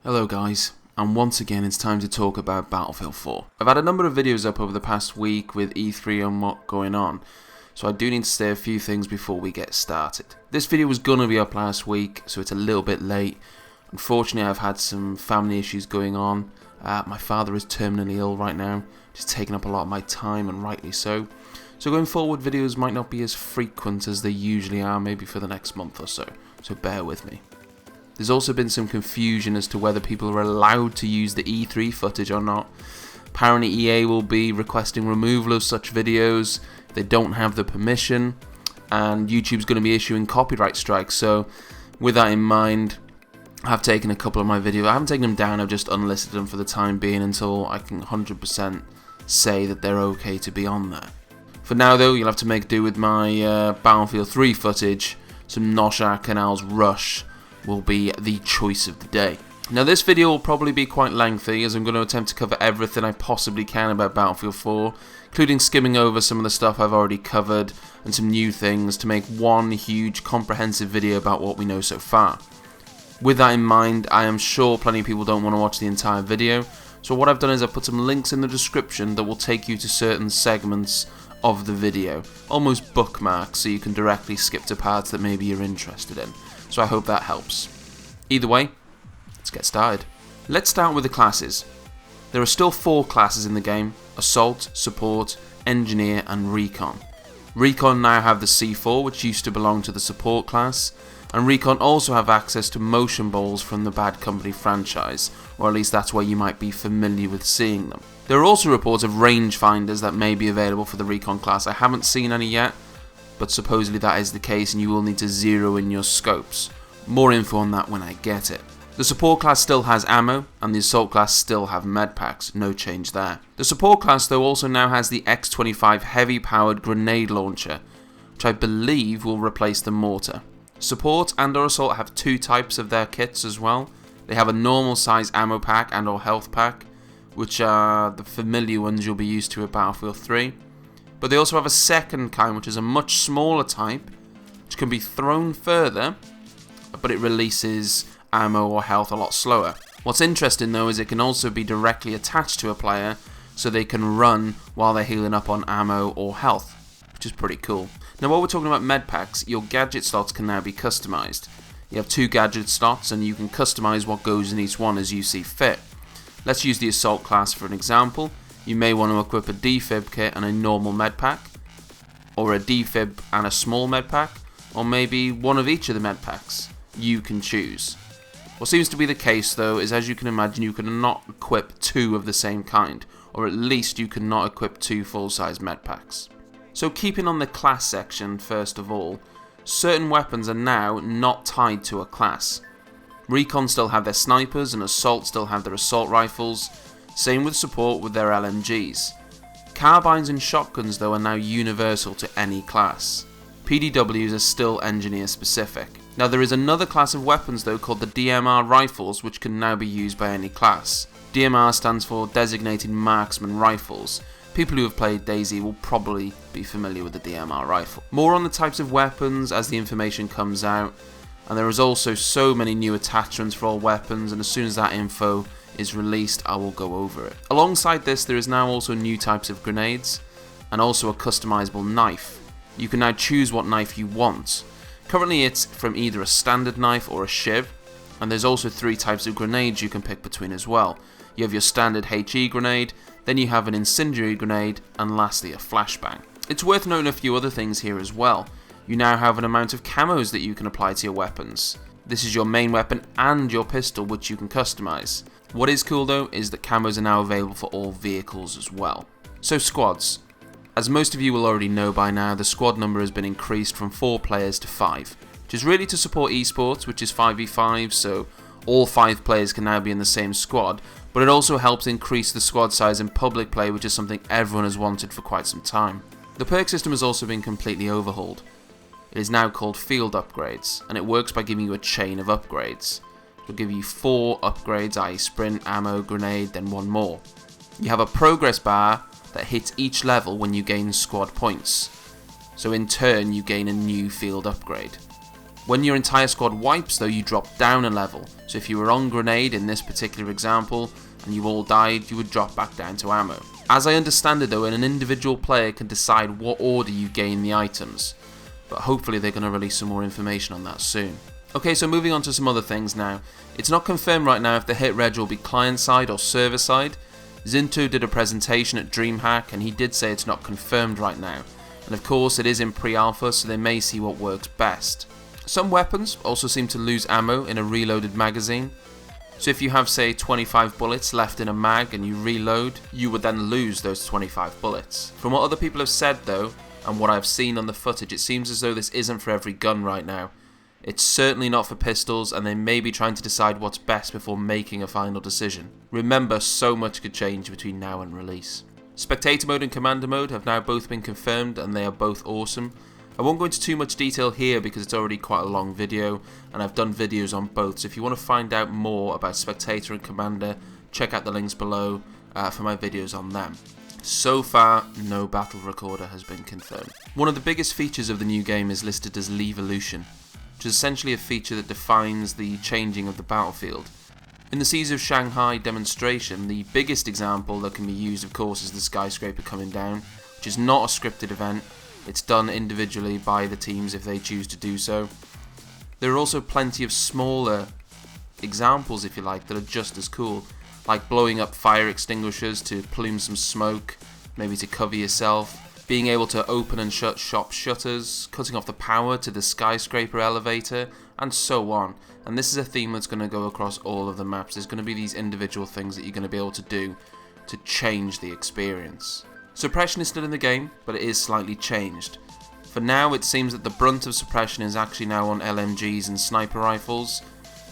Hello guys, and once again it's time to talk about Battlefield 4. I've had a number of videos up over the past week with E3 and what going on, so I do need to say a few things before we get started. This video was gonna be up last week, so it's a little bit late. Unfortunately, I've had some family issues going on. My father is terminally ill right now, just taking up a lot of my time, and rightly so. So going forward, videos might not be as frequent as they usually are, maybe for the next month or so bear with me. There's also been some confusion as to whether people are allowed to use the E3 footage or not. Apparently EA will be requesting removal of such videos. They don't have the permission, and YouTube's going to be issuing copyright strikes. So with that in mind, I've taken a couple of my videos. I haven't taken them down, I've just unlisted them for the time being until I can 100% say that they're okay to be on there. For now though, you'll have to make do with my Battlefield 3 footage. Some Noshar Canal's Rush will be the choice of the day. Now this video will probably be quite lengthy, as I'm going to attempt to cover everything I possibly can about Battlefield 4, including skimming over some of the stuff I've already covered and some new things to make one huge comprehensive video about what we know so far. With that in mind, I am sure plenty of people don't want to watch the entire video, so what I've done is I've put some links in the description that will take you to certain segments of the video, almost bookmarks, so you can directly skip to parts that maybe you're interested in. So I hope that helps. Either way, let's get started. Let's start with the classes. There are still 4 classes in the game: Assault, Support, Engineer and Recon. Recon now have the C4, which used to belong to the Support class, and Recon also have access to motion balls from the Bad Company franchise, or at least that's where you might be familiar with seeing them. There are also reports of rangefinders that may be available for the Recon class. I haven't seen any yet, but supposedly that is the case and you will need to zero in your scopes. More info on that when I get it. The Support class still has ammo, and the Assault class still have medpacks, no change there. The Support class though also now has the X-25 heavy powered grenade launcher, which I believe will replace the mortar. Support and or Assault have 2 types of their kits as well. They have a normal size ammo pack and or health pack, which are the familiar ones you'll be used to at Battlefield 3. But they also have a second kind, which is a much smaller type, which can be thrown further, but it releases ammo or health a lot slower. What's interesting though is it can also be directly attached to a player, so they can run while they're healing up on ammo or health, which is pretty cool. Now while we're talking about medpacks, your gadget slots can now be customized. You have 2 gadget slots and you can customize what goes in each one as you see fit. Let's use the Assault class for an example. You may want to equip a defib kit and a normal medpack, or a defib and a small medpack, or maybe one of each of the medpacks. You can choose. What seems to be the case though is, as you can imagine, you cannot equip 2 of the same kind, or at least you cannot equip 2 full-size medpacks. So keeping on the class section first of all, certain weapons are now not tied to a class. Recon still have their snipers and Assault still have their assault rifles. Same with Support with their LMGs. Carbines and shotguns though are now universal to any class. PDWs are still engineer specific. Now there is another class of weapons though called the DMR rifles, which can now be used by any class. DMR stands for Designated Marksman Rifles. People who have played DayZ will probably be familiar with the DMR rifle. More on the types of weapons as the information comes out, and there is also so many new attachments for all weapons, and as soon as that info is released I will go over it. Alongside this, there is now also new types of grenades and also a customizable knife. You can now choose what knife you want. Currently it's from either a standard knife or a shiv, and there's also 3 types of grenades you can pick between as well. You have your standard HE grenade, then you have an incendiary grenade, and lastly a flashbang. It's worth noting a few other things here as well. You now have an amount of camos that you can apply to your weapons. This is your main weapon and your pistol, which you can customize. What is cool though is that camos are now available for all vehicles as well. So squads. As most of you will already know by now, the squad number has been increased from 4 players to 5, which is really to support esports, which is 5v5, so all 5 players can now be in the same squad, but it also helps increase the squad size in public play, which is something everyone has wanted for quite some time. The perk system has also been completely overhauled. It is now called Field Upgrades, and it works by giving you a chain of upgrades. It will give you 4 upgrades, i.e. sprint, ammo, grenade, then 1 more. You have a progress bar that hits each level when you gain squad points, so in turn you gain a new field upgrade. When your entire squad wipes though, you drop down a level. So if you were on grenade in this particular example and you all died, you would drop back down to ammo. As I understand it though, an individual player can decide what order you gain the items, but hopefully they're going to release some more information on that soon. Okay, so moving on to some other things now. It's not confirmed right now if the hit reg will be client side or server side. Zinto did a presentation at DreamHack and he did say it's not confirmed right now. And of course it is in pre-alpha, so they may see what works best. Some weapons also seem to lose ammo in a reloaded magazine. So if you have say 25 bullets left in a mag and you reload, you would then lose those 25 bullets. From what other people have said though, and what I've seen on the footage, it seems as though this isn't for every gun right now. It's certainly not for pistols, and they may be trying to decide what's best before making a final decision. Remember, so much could change between now and release. Spectator mode and Commander mode have now both been confirmed, and they are both awesome. I won't go into too much detail here because it's already quite a long video, and I've done videos on both, so if you want to find out more about Spectator and Commander, check out the links below for my videos on them. So far, no battle recorder has been confirmed. One of the biggest features of the new game is listed as Levolution, which is essentially a feature that defines the changing of the battlefield. In the Seas of Shanghai demonstration, the biggest example that can be used of course is the skyscraper coming down, which is not a scripted event. It's done individually by the teams if they choose to do so. There are also plenty of smaller examples, if you like, that are just as cool, like blowing up fire extinguishers to plume some smoke, maybe to cover yourself, being able to open and shut shop shutters, cutting off the power to the skyscraper elevator, and so on. And this is a theme that's going to go across all of the maps. There's going to be these individual things that you're going to be able to do to change the experience. Suppression is still in the game, but it is slightly changed. For now, it seems that the brunt of suppression is actually now on LMGs and sniper rifles,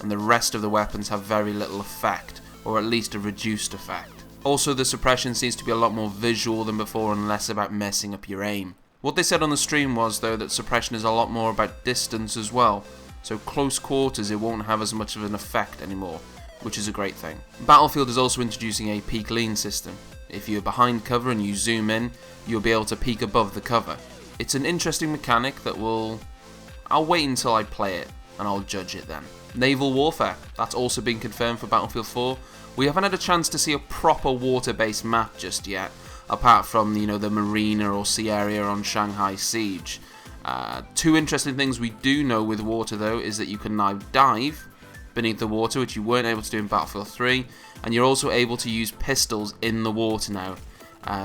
and the rest of the weapons have very little effect, or at least a reduced effect. Also, the suppression seems to be a lot more visual than before and less about messing up your aim. What they said on the stream was though that suppression is a lot more about distance as well, so close quarters it won't have as much of an effect anymore, which is a great thing. Battlefield is also introducing a peek lean system. If you're behind cover and you zoom in, you'll be able to peek above the cover. It's an interesting mechanic that I'll wait until I play it and I'll judge it then. Naval warfare, that's also been confirmed for Battlefield 4. We haven't had a chance to see a proper water-based map just yet, apart from the marina or sea area on Shanghai Siege. Two interesting things we do know with water though is that you can now dive beneath the water, which you weren't able to do in Battlefield 3, and you're also able to use pistols in the water now.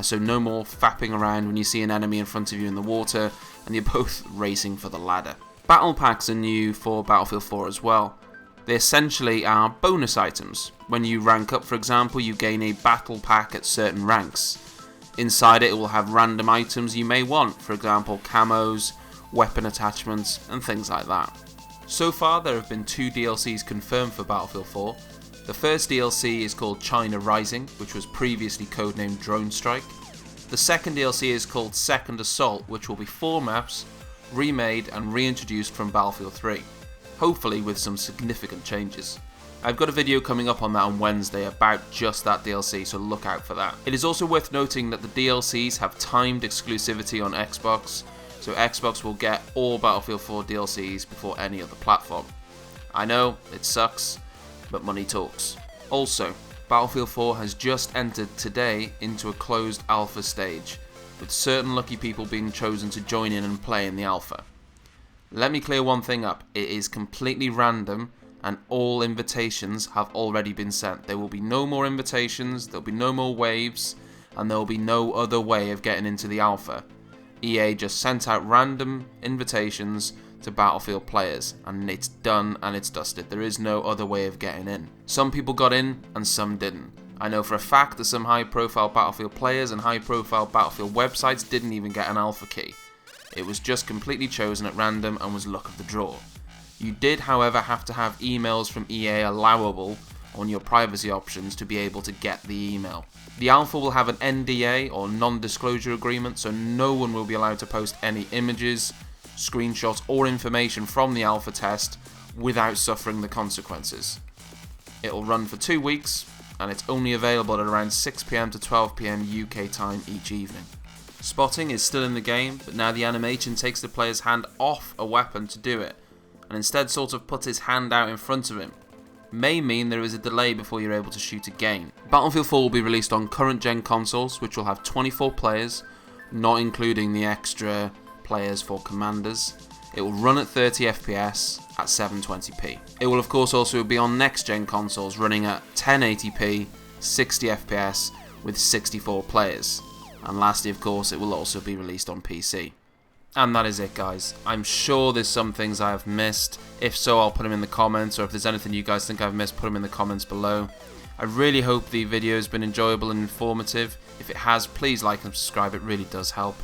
So no more fapping around when you see an enemy in front of you in the water and you're both racing for the ladder. Battle packs are new for Battlefield 4 as well. They essentially are bonus items. When you rank up, for example, you gain a battle pack at certain ranks. Inside it will have random items you may want, for example camos, weapon attachments and things like that. So far there have been 2 DLCs confirmed for Battlefield 4. The first DLC is called China Rising, which was previously codenamed Drone Strike. The second DLC is called Second Assault, which will be 4 maps, remade and reintroduced from Battlefield 3. Hopefully with some significant changes. I've got a video coming up on that on Wednesday about just that DLC, so look out for that. It is also worth noting that the DLCs have timed exclusivity on Xbox, so Xbox will get all Battlefield 4 DLCs before any other platform. I know, it sucks, but money talks. Also, Battlefield 4 has just entered today into a closed alpha stage, with certain lucky people being chosen to join in and play in the alpha. Let me clear one thing up, it is completely random and all invitations have already been sent. There will be no more invitations, there will be no more waves, and there will be no other way of getting into the alpha. EA just sent out random invitations to Battlefield players, and it's done and it's dusted. There is no other way of getting in. Some people got in and some didn't. I know for a fact that some high profile Battlefield players and high profile Battlefield websites didn't even get an alpha key. It was just completely chosen at random and was luck of the draw. You did, however, have to have emails from EA allowable on your privacy options to be able to get the email. The alpha will have an NDA or non-disclosure agreement, so no one will be allowed to post any images, screenshots or information from the alpha test without suffering the consequences. It'll run for 2 weeks and it's only available at around 6 PM to 12 PM UK time each evening. Spotting is still in the game, but now the animation takes the player's hand off a weapon to do it. and instead sort of puts his hand out in front of him, may mean there is a delay before you're able to shoot again. Battlefield 4 will be released on current gen consoles, which will have 24 players, not including the extra players for commanders. It will run at 30 FPS at 720p. It will of course also be on next gen consoles running at 1080p, 60 FPS with 64 players. And lastly of course it will also be released on PC. And that is it guys. I'm sure there's some things I have missed. If so, I'll put them in the comments, or if there's anything you guys think I've missed, put them in the comments below. I really hope the video has been enjoyable and informative. If it has, please like and subscribe, it really does help.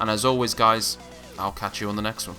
And as always guys, I'll catch you on the next one.